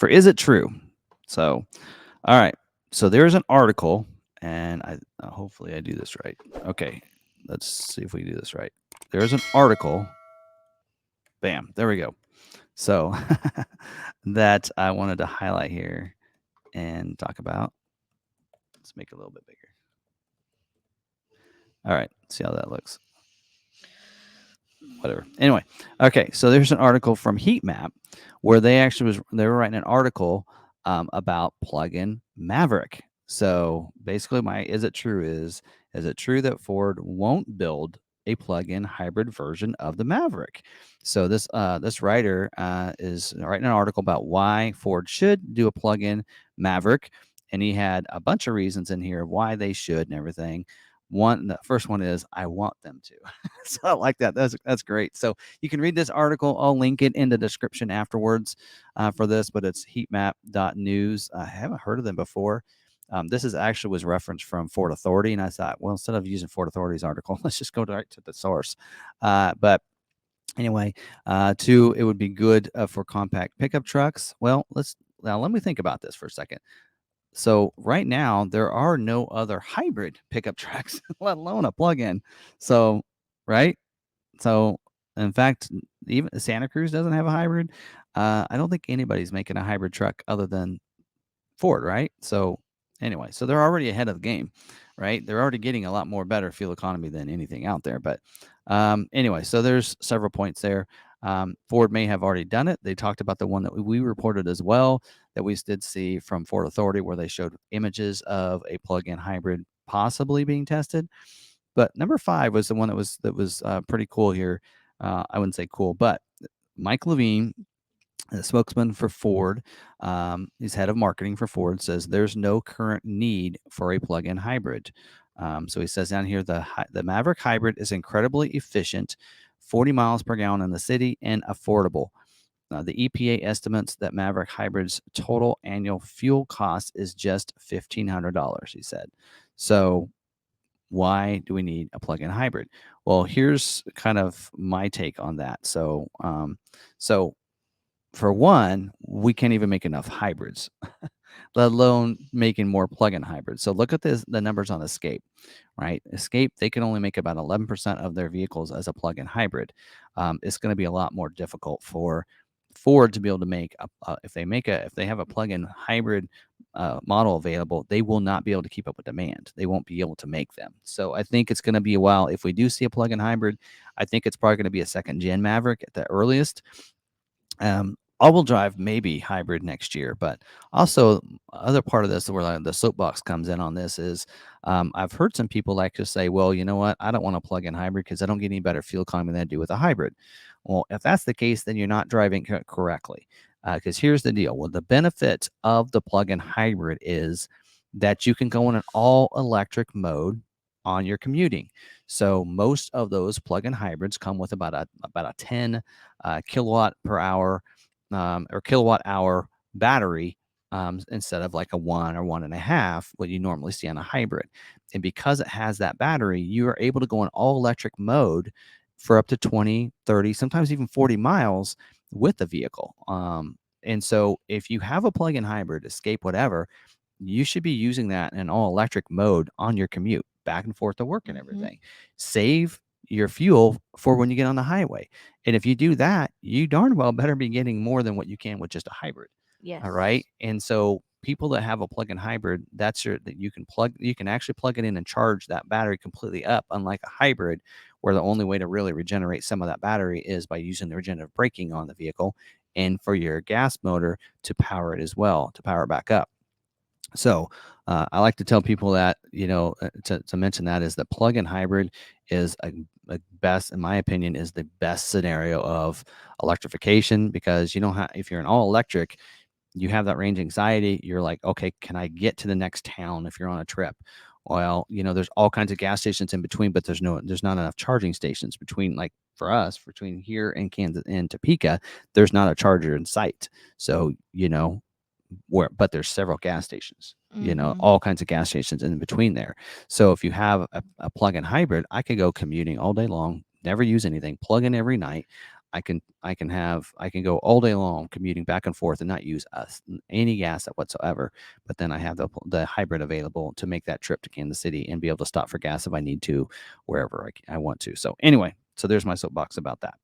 for Is It True? So, all right. So there's an article, and hopefully I do this right. Okay, let's see if we do this right. There's an article. Bam, there we go. So that I wanted to highlight here and talk about. Let's make it a little bit bigger. All right, see how that looks. Whatever. Anyway, okay. So there's an article from Heat Map where they were writing an article about plug-in Maverick. So basically, my is it true that Ford won't build a plug-in hybrid version of the Maverick? So this writer is writing an article about why Ford should do a plug-in Maverick, and he had a bunch of reasons in here why they should and everything. The first one is I want them to. So I like that. That's great. So you can read this article. I'll link it in the description afterwards for this, but it's heatmap.news. I haven't heard of them before. This is actually was referenced from Ford Authority, and I thought, well, instead of using Ford Authority's article, let's just go right to the source. But anyway, it would be good for compact pickup trucks. Well, let me think about this for a second. So right now there are no other hybrid pickup trucks, let alone a plug-in. So, right? So, in fact, even Santa Cruz doesn't have a hybrid. I don't think anybody's making a hybrid truck other than Ford, right? So, anyway, so they're already ahead of the game, right? They're already getting a lot more better fuel economy than anything out there. But anyway, so there's several points there. Ford may have already done it. They talked about the one that we reported as well that we did see from Ford Authority where they showed images of a plug-in hybrid possibly being tested. But number 5 was the one that was pretty cool here. I wouldn't say cool, but Mike Levine, the spokesman for Ford, he's head of marketing for Ford, says there's no current need for a plug-in hybrid. So he says down here the Maverick hybrid is incredibly efficient, 40 miles per gallon in the city, and affordable. The EPA estimates that Maverick hybrid's total annual fuel cost is just $1,500. He said. So why do we need a plug-in hybrid? Well, here's kind of my take on that. So for one, we can't even make enough hybrids, let alone making more plug-in hybrids. So look at the numbers on Escape, right? Escape, they can only make about 11% of their vehicles as a plug-in hybrid. It's going to be a lot more difficult for Ford to be able to make if they have a plug-in hybrid model available, they will not be able to keep up with demand. They won't be able to make them. So I think it's going to be a while. If we do see a plug-in hybrid, I think it's probably going to be a second-gen Maverick at the earliest. All-wheel drive maybe hybrid next year, but also other part of this where the soapbox comes in on this is I've heard some people like to say, well, you know what, I don't want to plug in hybrid because I don't get any better fuel economy than I do with a hybrid. Well, if that's the case, then you're not driving correctly, because here's the deal. Well, the benefit of the plug-in hybrid is that you can go in an all-electric mode on your commuting. So most of those plug-in hybrids come with about a 10 kilowatt per hour or kilowatt hour battery, instead of like a 1 or 1.5 what you normally see on a hybrid. And because it has that battery, you are able to go in all electric mode for up to 20, 30, sometimes even 40 miles with the vehicle. And so if you have a plug-in hybrid, Escape, whatever, you should be using that in all electric mode on your commute back and forth to work and everything. Save your fuel for when you get on the highway. And if you do that, you darn well better be getting more than what you can with just a hybrid. Yes. All right. And so people that have a plug-in hybrid, you can actually plug it in and charge that battery completely up, unlike a hybrid, where the only way to really regenerate some of that battery is by using the regenerative braking on the vehicle and for your gas motor to power it as well, to power it back up. So I like to tell people that, to mention that is the plug-in hybrid is a best, in my opinion, is the best scenario of electrification, because if you're an all electric, you have that range anxiety. You're like, okay, can I get to the next town if you're on a trip? Well, there's all kinds of gas stations in between, but there's not enough charging stations between, like for us, between here and Kansas and Topeka, there's not a charger in sight. So, but there's several gas stations, all kinds of gas stations in between there. So if you have a plug-in hybrid, I could go commuting all day long, never use anything, plug in every night. I can go all day long commuting back and forth and not use any gas whatsoever. But then I have the hybrid available to make that trip to Kansas City and be able to stop for gas if I need to, wherever I want to. So anyway, so there's my soapbox about that.